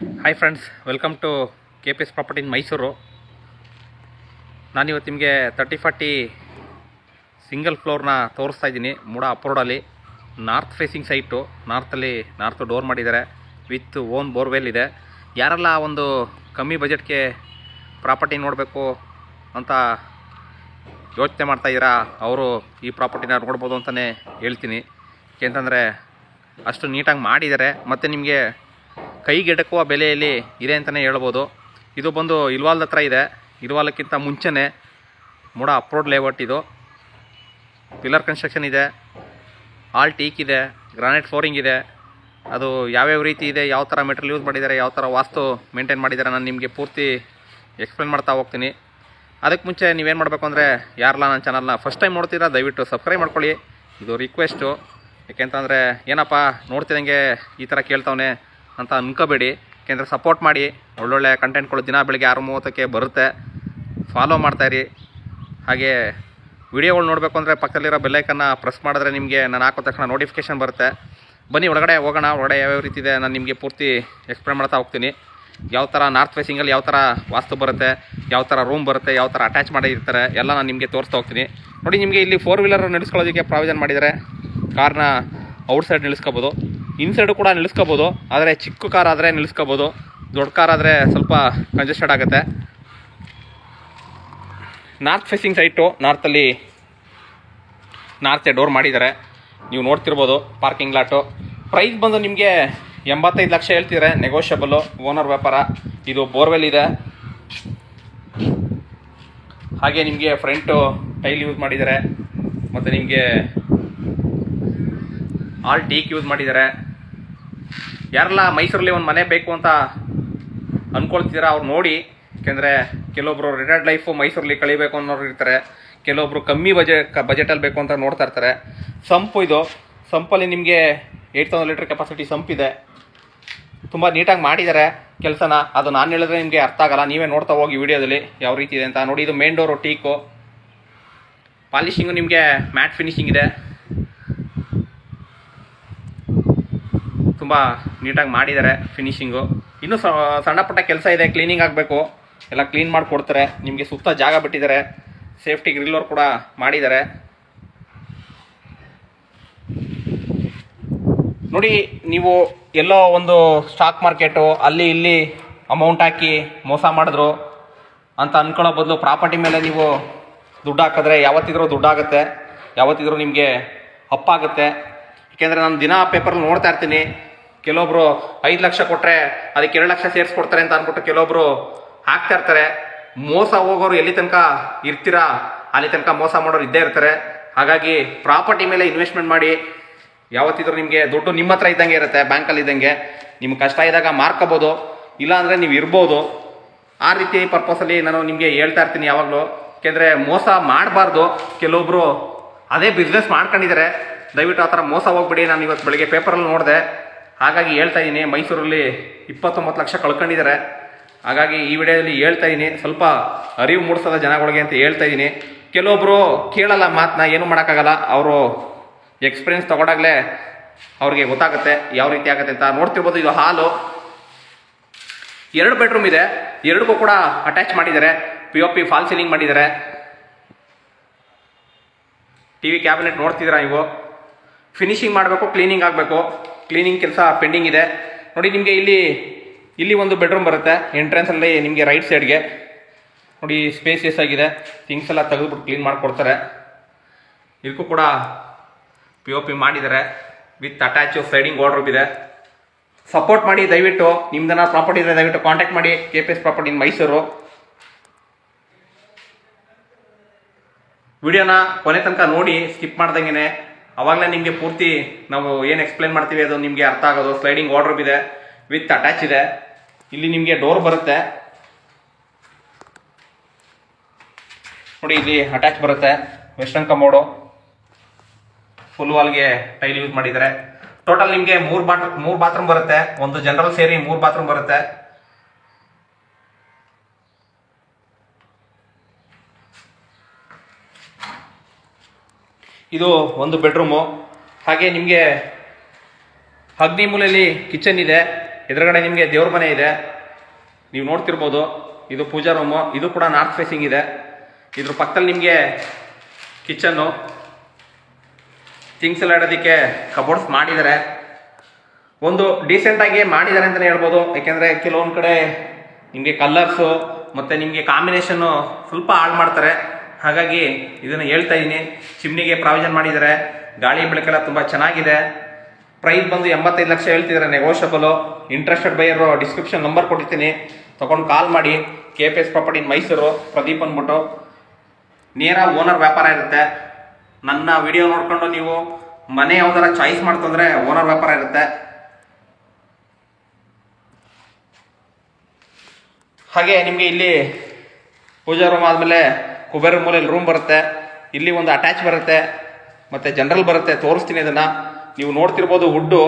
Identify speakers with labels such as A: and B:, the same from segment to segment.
A: Hi friends, welcome to KPS property in Mysuru. ನಾನಿವತ್ತು ನಿಮಗೆ 30-40 single ಫ್ಲೋರ್ನ ತೋರಿಸ್ತಾ ಇದ್ದೀನಿ. ಮೂಡ ಅಪ್ರೋಡಲ್ಲಿ north facing site. North door ಮಾಡಿದ್ದಾರೆ, ವಿತ್ ಓನ್ ಬೋರ್ವೆಲ್ ಇದೆ. ಯಾರೆಲ್ಲ ಒಂದು ಕಮ್ಮಿ ಬಜೆಟ್ಗೆ ಪ್ರಾಪರ್ಟಿ ನೋಡಬೇಕು ಅಂತ ಯೋಚನೆ ಮಾಡ್ತಾಯಿದ್ದೀರಾ, ಅವರು ಈ ಪ್ರಾಪರ್ಟಿನ ನೋಡ್ಬೋದು ಅಂತಲೇ ಹೇಳ್ತೀನಿ. ಏಕೆಂತಂದರೆ ಅಷ್ಟು ನೀಟಾಗಿ ಮಾಡಿದ್ದಾರೆ ಮತ್ತು ನಿಮಗೆ ಕೈಗೆಟಕುವ ಬೆಲೆಯಲ್ಲಿ ಇದೆ ಅಂತಲೇ ಹೇಳ್ಬೋದು. ಇದು ಬಂದು ಇಲ್ವಾಲ್ದ ಹತ್ರ ಇದೆ. ಇಲ್ವಾಲಕ್ಕಿಂತ ಮುಂಚೆನೇ ಮೂಡ ಅಪ್ರೋಡ್ ಲೇಔಟ್. ಇದು ಪಿಲ್ಲರ್ ಕನ್ಸ್ಟ್ರಕ್ಷನ್ ಇದೆ, ಆಲ್ ಟೀಕ್ ಇದೆ, ಗ್ರಾನೈಟ್ ಫ್ಲೋರಿಂಗ್ ಇದೆ. ಅದು ಯಾವ್ಯಾವ ರೀತಿ ಇದೆ, ಯಾವ ಥರ ಮೆಟೀರಿಯಲ್ ಯೂಸ್ ಮಾಡಿದ್ದಾರೆ, ಯಾವ ಥರ ವಾಸ್ತು ಮೇಂಟೈನ್ ಮಾಡಿದ್ದಾರೆ, ನಾನು ನಿಮಗೆ ಪೂರ್ತಿ ಎಕ್ಸ್ಪ್ಲೇನ್ ಮಾಡ್ತಾ ಹೋಗ್ತೀನಿ. ಅದಕ್ಕೆ ಮುಂಚೆ ನೀವೇನು ಮಾಡಬೇಕು ಅಂದರೆ, ಯಾರಲ್ಲ ನನ್ನ ಚಾನಲ್ನ ಫಸ್ಟ್ ಟೈಮ್ ನೋಡ್ತೀರಾ ದಯವಿಟ್ಟು ಸಬ್ಸ್ಕ್ರೈಬ್ ಮಾಡ್ಕೊಳ್ಳಿ. ಇದು ರಿಕ್ವೆಸ್ಟು. ಯಾಕೆಂತಂದರೆ ಏನಪ್ಪ ನೋಡ್ತಿದ್ದಂಗೆ ಈ ಥರ ಕೇಳ್ತವನೆ ಅಂತ ಅನ್ಕೋಬೇಡಿ. ಯಾಕೆಂದರೆ ಸಪೋರ್ಟ್ ಮಾಡಿ, ಒಳ್ಳೊಳ್ಳೆ ಕಂಟೆಂಟ್ಗಳು ದಿನ ಬೆಳಗ್ಗೆ 6:30ಕ್ಕೆ ಬರುತ್ತೆ. ಫಾಲೋ ಮಾಡ್ತಾಯಿರಿ. ಹಾಗೆ ವಿಡಿಯೋಗಳು ನೋಡಬೇಕು ಅಂದರೆ ಪಕ್ಕದಲ್ಲಿರೋ ಬೆಲ್ಲೈಕನ್ನ ಪ್ರೆಸ್ ಮಾಡಿದ್ರೆ ನಿಮಗೆ ನಾನು ಹಾಕೋ ತಕ್ಷಣ ನೋಟಿಫಿಕೇಷನ್ ಬರುತ್ತೆ. ಬನ್ನಿ ಒಳಗಡೆ ಹೋಗೋಣ. ಒಳಗಡೆ ಯಾವ್ಯಾವ ರೀತಿ ಇದೆ ನಾನು ನಿಮಗೆ ಪೂರ್ತಿ ಎಕ್ಸ್ಪ್ಲೇನ್ ಮಾಡ್ತಾ ಹೋಗ್ತೀನಿ. ಯಾವ ಥರ ನಾರ್ತ್ ಫೇಸಿಂಗಲ್ಲಿ ಯಾವ ಥರ ವಾಸ್ತು ಬರುತ್ತೆ, ಯಾವ ಥರ ರೂಮ್ ಬರುತ್ತೆ, ಯಾವ ಥರ ಅಟ್ಯಾಚ್ ಮಾಡಿರ್ತಾರೆ ಎಲ್ಲ ನಾನು ನಿಮಗೆ ತೋರಿಸ್ತಾ ಹೋಗ್ತೀನಿ. ನೋಡಿ, ನಿಮಗೆ ಇಲ್ಲಿ 4 ವೀಲರ್ ನಿಲ್ಲಿಸ್ಕೊಳ್ಳೋದಕ್ಕೆ ಪ್ರಾವಿಷನ್ ಮಾಡಿದ್ದಾರೆ. ಕಾರ್ನ ಔಟ್ಸೈಡ್ ನಿಲ್ಲಿಸ್ಕೋಬೋದು, ಇನ್ಸೈಡು ಕೂಡ ನಿಲ್ಲಿಸ್ಕೋಬೋದು. ಆದರೆ ಚಿಕ್ಕ ಕಾರ್ ಆದರೆ ನಿಲ್ಲಿಸ್ಕೋಬೋದು, ದೊಡ್ಡ ಕಾರ್ ಆದರೆ ಸ್ವಲ್ಪ ಕಂಜೆಸ್ಟೆಡ್ ಆಗುತ್ತೆ. ನಾರ್ತ್ ಫೇಸಿಂಗ್ ಸೈಟು, ನಾರ್ತೆ ಡೋರ್ ಮಾಡಿದ್ದಾರೆ. ನೀವು ನೋಡ್ತಿರ್ಬೋದು ಪಾರ್ಕಿಂಗ್ ಲಾಟು. ಪ್ರೈಸ್ ಬಂದು ನಿಮಗೆ 85 ಲಕ್ಷ ಹೇಳ್ತಿದ್ದಾರೆ, ನೆಗೋಷಿಯಬಲ್ಲು, ಓನರ್ ವ್ಯಾಪಾರ. ಇದು ಬೋರ್ವೆಲ್ ಇದೆ. ಹಾಗೆ ನಿಮಗೆ ಫ್ರಂಟು ಟೈಲ್ ಯೂಸ್ ಮಾಡಿದ್ದಾರೆ ಮತ್ತು ನಿಮಗೆ ಆಲ್ ಟೀಕ್ ಯೂಸ್ ಮಾಡಿದ್ದಾರೆ. ಯಾರೆಲ್ಲ ಮೈಸೂರಲ್ಲಿ ಒಂದು ಮನೆ ಬೇಕು ಅಂತ ಅಂದ್ಕೊಳ್ತಿದ್ದೀರಾ ಅವ್ರು ನೋಡಿ. ಯಾಕೆಂದರೆ ಕೆಲವೊಬ್ರು ರಿಟೈರ್ಡ್ ಲೈಫು ಮೈಸೂರಲ್ಲಿ ಕಳಿಬೇಕು ಅನ್ನೋರು ಇರ್ತಾರೆ, ಕೆಲವೊಬ್ರು ಕಮ್ಮಿ ಬಜೆಟಲ್ಲಿ ಬೇಕು ಅಂತ ನೋಡ್ತಾ ಇರ್ತಾರೆ. ಸಂಪು ಇದು. ಸಂಪಲ್ಲಿ ನಿಮಗೆ 8000 ಲೀಟರ್ ಕೆಪಾಸಿಟಿ ಸಂಪಿದೆ. ತುಂಬ ನೀಟಾಗಿ ಮಾಡಿದ್ದಾರೆ ಕೆಲಸನ. ಅದು ನಾನು ಹೇಳಿದ್ರೆ ನಿಮಗೆ ಅರ್ಥ ಆಗಲ್ಲ, ನೀವೇ ನೋಡ್ತಾ ಹೋಗಿ ವಿಡಿಯೋದಲ್ಲಿ ಯಾವ ರೀತಿ ಇದೆ ಅಂತ. ನೋಡಿ, ಇದು ಮೇನ್ ಡೋರು ಟೀಕು. ಪಾಲಿಶಿಂಗು ನಿಮಗೆ ಮ್ಯಾಟ್ ಫಿನಿಶಿಂಗ್ ಇದೆ. ತುಂಬ ನೀಟಾಗಿ ಮಾಡಿದ್ದಾರೆ ಫಿನಿಶಿಂಗು. ಇನ್ನೂ ಸಣ್ಣ ಪುಟ್ಟ ಕೆಲಸ ಇದೆ, ಕ್ಲೀನಿಂಗ್ ಆಗಬೇಕು. ಎಲ್ಲ ಕ್ಲೀನ್ ಮಾಡಿ ಕೊಡ್ತಾರೆ. ನಿಮಗೆ ಸುತ್ತ ಜಾಗ ಬಿಟ್ಟಿದ್ದಾರೆ, ಸೇಫ್ಟಿ ಗ್ರಿಲ್ಲರ್ ಕೂಡ ಮಾಡಿದ್ದಾರೆ. ನೋಡಿ, ನೀವು ಎಲ್ಲೋ ಒಂದು ಸ್ಟಾಕ್ ಮಾರ್ಕೆಟು ಅಲ್ಲಿ ಇಲ್ಲಿ ಅಮೌಂಟ್ ಹಾಕಿ ಮೋಸ ಮಾಡಿದ್ರು ಅಂತ ಅಂದ್ಕೊಳ್ಳೋ ಬದಲು ಪ್ರಾಪರ್ಟಿ ಮೇಲೆ ನೀವು ದುಡ್ಡು ಹಾಕಿದ್ರೆ ಯಾವತ್ತಿದ್ರೂ ದುಡ್ಡಾಗುತ್ತೆ, ಯಾವತ್ತಿದ್ರೂ ನಿಮಗೆ ಅಪ್ಪಾಗುತ್ತೆ. ಯಾಕೆಂದರೆ ನಾನು ದಿನ ಪೇಪರಲ್ಲಿ ನೋಡ್ತಾ ಇರ್ತೀನಿ, ಕೆಲವೊಬ್ರು 5 ಲಕ್ಷ ಕೊಟ್ಟರೆ ಅದಕ್ಕೆ 2 ಲಕ್ಷ ಸೇರಿಸ್ಕೊಡ್ತಾರೆ ಅಂತ ಅಂದ್ಬಿಟ್ಟು ಕೆಲವೊಬ್ರು ಹಾಕ್ತಾ ಇರ್ತಾರೆ. ಮೋಸ ಹೋಗೋರು ಎಲ್ಲಿ ತನಕ ಇರ್ತೀರಾ ಅಲ್ಲಿ ತನಕ ಮೋಸ ಮಾಡೋರು ಇದ್ದೇ ಇರ್ತಾರೆ. ಹಾಗಾಗಿ ಪ್ರಾಪರ್ಟಿ ಮೇಲೆ ಇನ್ವೆಸ್ಟ್ಮೆಂಟ್ ಮಾಡಿ. ಯಾವತ್ತಿದ್ರೂ ನಿಮಗೆ ದುಡ್ಡು ನಿಮ್ಮ ಹತ್ರ ಇದ್ದಂಗೆ ಇರುತ್ತೆ, ಬ್ಯಾಂಕಲ್ಲಿ ಇದ್ದಂಗೆ. ನಿಮ್ಗೆ ಕಷ್ಟ ಇದ್ದಾಗ ಮಾರ್ಕೋಬೋದು, ಇಲ್ಲಾಂದರೆ ನೀವು ಇರ್ಬೋದು. ಆ ರೀತಿ ಪರ್ಪಸಲ್ಲಿ ನಾನು ನಿಮಗೆ ಹೇಳ್ತಾ ಇರ್ತೀನಿ ಯಾವಾಗಲೂ. ಯಾಕೆಂದರೆ ಮೋಸ ಮಾಡಬಾರ್ದು. ಕೆಲವೊಬ್ರು ಅದೇ ಬಿಸ್ನೆಸ್ ಮಾಡ್ಕೊಂಡಿದ್ದಾರೆ, ದಯವಿಟ್ಟು ಆ ಥರ ಮೋಸ ಹೋಗ್ಬಿಡಿ. ನಾನು ಇವತ್ತು ಬೆಳಗ್ಗೆ ಪೇಪರಲ್ಲಿ ನೋಡಿದೆ, ಹಾಗಾಗಿ ಹೇಳ್ತಾ ಇದ್ದೀನಿ. ಮೈಸೂರಲ್ಲಿ 29 ಲಕ್ಷ ಕಳ್ಕೊಂಡಿದ್ದಾರೆ. ಹಾಗಾಗಿ ಈ ವಿಡಿಯೋದಲ್ಲಿ ಹೇಳ್ತಾ ಇದ್ದೀನಿ, ಸ್ವಲ್ಪ ಅರಿವು ಮೂಡಿಸೋದ ಜನಗಳಿಗೆ ಅಂತ ಹೇಳ್ತಾ ಇದ್ದೀನಿ. ಕೆಲವೊಬ್ರು ಕೇಳಲ್ಲ ಮಾತನ್ನ, ಏನೂ ಮಾಡೋಕ್ಕಾಗಲ್ಲ. ಅವರು ಎಕ್ಸ್ಪೀರಿಯನ್ಸ್ ತಗೊಂಡಾಗಲೇ ಅವ್ರಿಗೆ ಗೊತ್ತಾಗುತ್ತೆ ಯಾವ ರೀತಿ ಆಗುತ್ತೆ ಅಂತ. ನೋಡ್ತಿರ್ಬೋದು, ಇದು ಹಾಲು. 2 ಬೆಡ್ರೂಮ್ ಇದೆ, 2ಗೂ ಕೂಡ ಅಟ್ಯಾಚ್ ಮಾಡಿದ್ದಾರೆ. POP ಫಾಲ್ ಸೀಲಿಂಗ್ ಮಾಡಿದ್ದಾರೆ. TV ಕ್ಯಾಬಿನೆಟ್ ನೋಡ್ತಿದ್ದೀರಾ ನೀವು. ಫಿನಿಶಿಂಗ್ ಮಾಡಬೇಕು, ಕ್ಲೀನಿಂಗ್ ಆಗಬೇಕು. ಕ್ಲೀನಿಂಗ್ ಕೆಲಸ ಪೆಂಡಿಂಗ್ ಇದೆ. ನೋಡಿ, ನಿಮಗೆ ಇಲ್ಲಿ ಒಂದು ಬೆಡ್ರೂಮ್ ಬರುತ್ತೆ ಎಂಟ್ರೆನ್ಸಲ್ಲಿ ನಿಮಗೆ ರೈಟ್ ಸೈಡ್ಗೆ. ನೋಡಿ, ಸ್ಪೇಸಿಯಸ್ ಆಗಿದೆ. ಥಿಂಗ್ಸ್ ಎಲ್ಲ ತೆಗೆದುಬಿಟ್ಟು ಕ್ಲೀನ್ ಮಾಡಿಕೊಡ್ತಾರೆ. ಇದಕ್ಕೂ ಕೂಡ POP ಮಾಡಿದ್ದಾರೆ ವಿತ್ ಅಟ್ಯಾಚ್ ಸ್ಲೈಡಿಂಗ್ ವಾರ್ಡ್ರೋಬ್ ಇದೆ. ಸಪೋರ್ಟ್ ಮಾಡಿ ದಯವಿಟ್ಟು. ನಿಮ್ದನ್ನ ಪ್ರಾಪರ್ಟಿ ಇದೆ ದಯವಿಟ್ಟು ಕಾಂಟ್ಯಾಕ್ಟ್ ಮಾಡಿ. KPS property in Mysuru. ವಿಡಿಯೋನ ಕೊನೆ ತನಕ ನೋಡಿ, ಸ್ಕಿಪ್ ಮಾಡ್ದಂಗೆ. ಅವಾಗಲೇ ನಿಮಗೆ ಪೂರ್ತಿ ನಾವು ಏನು ಎಕ್ಸ್ಪ್ಲೇನ್ ಮಾಡ್ತೀವಿ ಅದು ನಿಮಗೆ ಅರ್ಥ ಆಗೋದು. ಸ್ಲೈಡಿಂಗ್ ವಾರ್ಡ್ರೋಬ್ ಇದೆ ವಿತ್ ಅಟ್ಯಾಚ್ ಇದೆ. ಇಲ್ಲಿ ನಿಮಗೆ ಡೋರ್ ಬರುತ್ತೆ. ನೋಡಿ, ಇಲ್ಲಿ ಅಟ್ಯಾಚ್ ಬರುತ್ತೆ. ವೆಸ್ಟರ್ನ್ ಕಮೋಡು, ಫುಲ್ ವಾಲ್ಗೆ ಟೈಲ್ ಯೂಸ್ ಮಾಡಿದ್ದಾರೆ. ಟೋಟಲ್ ನಿಮಗೆ 3 ಬಾತ್ರೂಮ್ ಬರುತ್ತೆ. ಒಂದು ಜನರಲ್ ಸೇರಿ 3 ಬಾತ್ರೂಮ್ ಬರುತ್ತೆ. ಇದು ಒಂದು ಬೆಡ್ರೂಮು. ಹಾಗೆ ನಿಮಗೆ ಅಗ್ನಿ ಮೂಲೆಯಲ್ಲಿ ಕಿಚನ್ ಇದೆ. ಎದುರುಗಡೆ ನಿಮಗೆ ದೇವ್ರ ಮನೆ ಇದೆ, ನೀವು ನೋಡ್ತಿರ್ಬೋದು. ಇದು ಪೂಜಾ ರೂಮು, ಇದು ಕೂಡ ನಾರ್ತ್ ಫೇಸಿಂಗ್ ಇದೆ. ಇದ್ರ ಪಕ್ಕದಲ್ಲಿ ನಿಮಗೆ ಕಿಚನ್ನು, ಥಿಂಗ್ಸ್ ಎಲ್ಲ ಇಡೋದಕ್ಕೆ ಕಬೋರ್ಡ್ಸ್ ಮಾಡಿದ್ದಾರೆ. ಒಂದು ಡೀಸೆಂಟಾಗಿ ಮಾಡಿದ್ದಾರೆ ಅಂತಲೇ ಹೇಳ್ಬೋದು. ಯಾಕೆಂದರೆ ಕೆಲವೊಂದು ಕಡೆ ನಿಮಗೆ ಕಲರ್ಸು ಮತ್ತು ನಿಮಗೆ ಕಾಂಬಿನೇಷನ್ನು ಸ್ವಲ್ಪ ಹಾಳು ಮಾಡ್ತಾರೆ. ಹಾಗಾಗಿ ಇದನ್ನು ಹೇಳ್ತಾ ಇದ್ದೀನಿ. ಚಿಮ್ನಿಗೆ ಪ್ರಾವಿಷನ್ ಮಾಡಿದ್ದಾರೆ, ಗಾಳಿ ಬೆಳಕೆಲ್ಲ ತುಂಬ ಚೆನ್ನಾಗಿದೆ. ಪ್ರೈಸ್ ಬಂದು 85 ಲಕ್ಷ ಹೇಳ್ತಿದ್ದಾರೆ, ನೆಗೋಷಿಯಬಲು. ಇಂಟ್ರೆಸ್ಟೆಡ್ ಬೈಯರು ಡಿಸ್ಕ್ರಿಪ್ಷನ್ ನಂಬರ್ ಕೊಟ್ಟಿರ್ತೀನಿ, ತೊಗೊಂಡು ಕಾಲ್ ಮಾಡಿ. KPS ಪ್ರಾಪರ್ಟಿ ಮೈಸೂರು, ಪ್ರದೀಪ್ ಅಂದ್ಬಿಟ್ಟು. ನೇರ ಓನರ್ ವ್ಯಾಪಾರ ಇರುತ್ತೆ. ನನ್ನ ವಿಡಿಯೋ ನೋಡ್ಕೊಂಡು ನೀವು ಮನೆ ಯಾವ್ದಾರ ಚಾಯ್ಸ್ ಮಾಡ್ತಂದ್ರೆ ಓನರ್ ವ್ಯಾಪಾರ ಇರುತ್ತೆ. ಹಾಗೆ ನಿಮಗೆ ಇಲ್ಲಿ ಪೂಜಾ ರೂಮ್ ಆದಮೇಲೆ ಕುಬೇರ ಮೂಲೆಯಲ್ಲಿ ರೂಮ್ ಬರುತ್ತೆ. ಇಲ್ಲಿ ಒಂದು ಅಟ್ಯಾಚ್ ಬರುತ್ತೆ ಮತ್ತು ಜನರಲ್ ಬರುತ್ತೆ. ತೋರಿಸ್ತೀನಿ ಅದನ್ನು. ನೀವು ನೋಡ್ತಿರ್ಬೋದು, ವುಡ್ಡು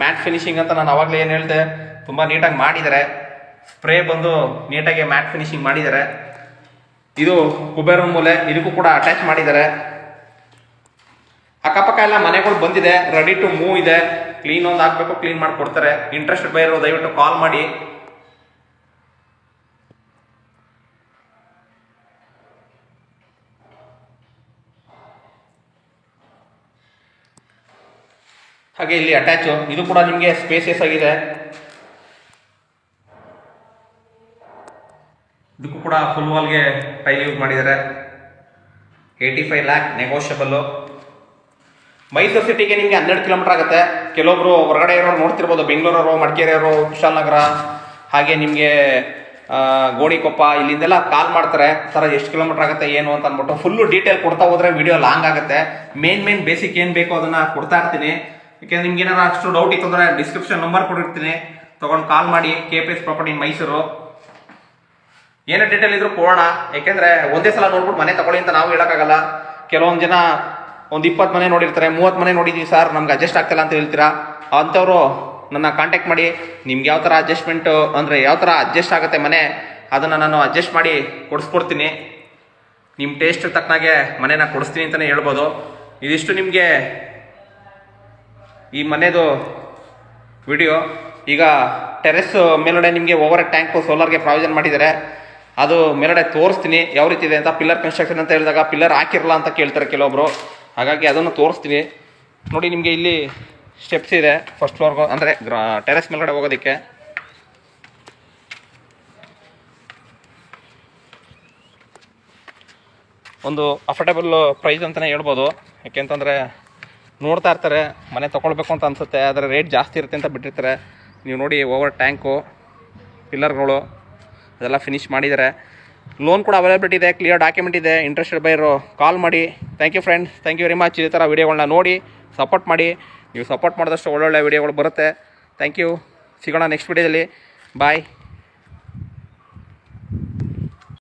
A: ಮ್ಯಾಟ್ ಫಿನಿಶಿಂಗ್ ಅಂತ ನಾನು ಆವಾಗಲೇ ಏನು ಹೇಳಿದೆ, ತುಂಬ ನೀಟಾಗಿ ಮಾಡಿದ್ದಾರೆ. ಸ್ಪ್ರೇ ಬಂದು ನೀಟಾಗಿ ಮ್ಯಾಟ್ ಫಿನಿಶಿಂಗ್ ಮಾಡಿದ್ದಾರೆ. ಇದು ಕುಬೇರ ಮೂಲೆ, ಇದಕ್ಕೂ ಕೂಡ ಅಟ್ಯಾಚ್ ಮಾಡಿದ್ದಾರೆ. ಅಕ್ಕಪಕ್ಕ ಎಲ್ಲ ಮನೆಗಳು ಬಂದಿದೆ, ರೆಡಿ ಟು ಮೂವ್ ಇದೆ. ಕ್ಲೀನ್ ಒಂದು ಹಾಕಬೇಕು, ಕ್ಲೀನ್ ಮಾಡಿ ಕೊಡ್ತಾರೆ. ಇಂಟ್ರೆಸ್ಟೆಡ್ ಬೈಯರು ದಯವಿಟ್ಟು ಕಾಲ್ ಮಾಡಿ. ಹಾಗೆ ಇಲ್ಲಿ ಅಟ್ಯಾಚು, ಇದು ಕೂಡ ನಿಮಗೆ ಸ್ಪೇಸಿಯಸ್ ಆಗಿದೆ. ಇದಕ್ಕೂ ಕೂಡ ಫುಲ್ ವಾಲ್ಗೆ ಟೈಲ್ ಯೂಸ್ ಮಾಡಿದ್ದಾರೆ. 85 ಲ್ಯಾಕ್ ನೆಗೋಷಿಯಬಲ್ಲು. ಮೈಸೂರು ಸಿಟಿಗೆ ನಿಮಗೆ 12 ಕಿಲೋಮೀಟರ್ ಆಗುತ್ತೆ. ಕೆಲವೊಬ್ರು ಹೊರಗಡೆ ಇರೋರು ನೋಡ್ತಿರ್ಬೋದು, ಬೆಂಗಳೂರವರು, ಮಡಿಕೇರಿಯವರು, ಕುಶಾಲನಗರ, ಹಾಗೆ ನಿಮಗೆ ಗೋಣಿಕೊಪ್ಪ, ಇಲ್ಲಿಂದೆಲ್ಲ ಕಾಲ್ ಮಾಡ್ತಾರೆ, ಸರ್ ಎಷ್ಟು ಕಿಲೋಮೀಟರ್ ಆಗುತ್ತೆ ಏನು ಅಂತ ಅಂದ್ಬಿಟ್ಟು. ಫುಲ್ಲು ಡೀಟೇಲ್ ಕೊಡ್ತಾ ಹೋದ್ರೆ ವಿಡಿಯೋ ಲಾಂಗ್ ಆಗುತ್ತೆ. ಮೇನ್ ಬೇಸಿಕ್ ಏನು ಬೇಕೋ ಅದನ್ನು ಕೊಡ್ತಾ ಇರ್ತೀನಿ. ಯಾಕೆಂದ್ರೆ ನಿಮ್ಗೆ ಏನಾರು ಅಷ್ಟು ಡೌಟ್ ಇತ್ತು ಅಂದರೆ ಡಿಸ್ಕ್ರಿಪ್ಷನ್ ನಂಬರ್ ಕೊಟ್ಟಿರ್ತೀನಿ, ತೊಗೊಂಡು ಕಾಲ್ ಮಾಡಿ. KPS property Mysuru. ಏನೇ ಡೀಟೇಲ್ ಇದ್ರೂ ಕೊಡೋಣ. ಯಾಕೆಂದರೆ ಒಂದೇ ಸಲ ನೋಡ್ಬಿಟ್ಟು ಮನೆ ತಗೊಳ್ಳಿ ಅಂತ ನಾವು ಹೇಳೋಕ್ಕಾಗಲ್ಲ. ಕೆಲವೊಂದು ಜನ ಒಂದು 20 ಮನೆ ನೋಡಿರ್ತಾರೆ, 30 ಮನೆ ನೋಡಿದ್ದೀವಿ ಸರ್, ನಮ್ಗೆ ಅಡ್ಜಸ್ಟ್ ಆಗ್ತಿಲ್ಲ ಅಂತ ಹೇಳ್ತೀರಾ. ಅಂಥವ್ರು ನನ್ನ ಕಾಂಟ್ಯಾಕ್ಟ್ ಮಾಡಿ. ನಿಮ್ಗೆ ಯಾವ ಥರ ಅಡ್ಜಸ್ಟ್ಮೆಂಟು ಅಂದರೆ ಯಾವ ಥರ ಅಡ್ಜಸ್ಟ್ ಆಗುತ್ತೆ ಮನೆ, ಅದನ್ನು ನಾನು ಅಡ್ಜಸ್ಟ್ ಮಾಡಿ ಕೊಡಿಸ್ಕೊಡ್ತೀನಿ. ನಿಮ್ಮ ಟೇಸ್ಟ್ ತಕ್ಕನಾಗೆ ಮನೆನ ಕೊಡಿಸ್ತೀನಿ ಅಂತಲೇ ಹೇಳ್ಬೋದು. ಇದಿಷ್ಟು ನಿಮಗೆ ಈ ಮನೆದು ವಿಡಿಯೋ. ಈಗ ಟೆರೆಸ್ ಮೇಲ್ಗಡೆ ನಿಮಗೆ ಓವರ್ ಟ್ಯಾಂಕು ಸೋಲಾರ್ಗೆ ಪ್ರಾವಿಷನ್ ಮಾಡಿದ್ದಾರೆ. ಅದು ಮೇಲ್ಗಡೆ ತೋರಿಸ್ತೀನಿ ಯಾವ ರೀತಿ ಇದೆ ಅಂತ. ಪಿಲ್ಲರ್ ಕನ್ಸ್ಟ್ರಕ್ಷನ್ ಅಂತ ಹೇಳಿದಾಗ ಪಿಲ್ಲರ್ ಹಾಕಿರಲ್ಲ ಅಂತ ಕೇಳ್ತಾರೆ ಕೆಲವೊಬ್ರು, ಹಾಗಾಗಿ ಅದನ್ನು ತೋರಿಸ್ತೀನಿ. ನೋಡಿ, ನಿಮಗೆ ಇಲ್ಲಿ ಸ್ಟೆಪ್ಸ್ ಇದೆ ಫಸ್ಟ್ ಫ್ಲೋರ್ಗೂ, ಅಂದರೆ ಟೆರೆಸ್ ಮೇಲ್ಗಡೆ ಹೋಗೋದಕ್ಕೆ. ಒಂದು ಅಫೋರ್ಡೆಬಲ್ ಪ್ರೈಸ್ ಅಂತಲೇ ಹೇಳ್ಬೋದು. ಯಾಕೆಂತಂದರೆ ನೋಡ್ತಾ ಇರ್ತಾರೆ, ಮನೆ ತೊಗೊಳ್ಬೇಕು ಅಂತ ಅನಿಸುತ್ತೆ, ಆದರೆ ರೇಟ್ ಜಾಸ್ತಿ ಇರುತ್ತೆ ಅಂತ ಬಿಟ್ಟಿರ್ತಾರೆ. ನೀವು ನೋಡಿ, ಓವರ್ ಟ್ಯಾಂಕು, ಪಿಲ್ಲರ್ಗಳು ಅದೆಲ್ಲ ಫಿನಿಶ್ ಮಾಡಿದ್ದಾರೆ. ಲೋನ್ ಕೂಡ ಅವೈಲೇಬಿಲಿಟಿ ಇದೆ, ಕ್ಲಿಯರ್ ಡಾಕ್ಯುಮೆಂಟ್ ಇದೆ. ಇಂಟ್ರೆಸ್ಟೆಡ್ ಬೈಯರು ಕಾಲ್ ಮಾಡಿ. Thank you friends, thank you very much. ಇದೇ ಥರ ವೀಡಿಯೋಗಳನ್ನ ನೋಡಿ ಸಪೋರ್ಟ್ ಮಾಡಿ. ನೀವು ಸಪೋರ್ಟ್ ಮಾಡಿದಷ್ಟು ಒಳ್ಳೊಳ್ಳೆ ವೀಡಿಯೋಗಳು ಬರುತ್ತೆ. Thank you. ಸಿಗೋಣ ನೆಕ್ಸ್ಟ್ ವೀಡಿಯೋದಲ್ಲಿ. ಬಾಯ್.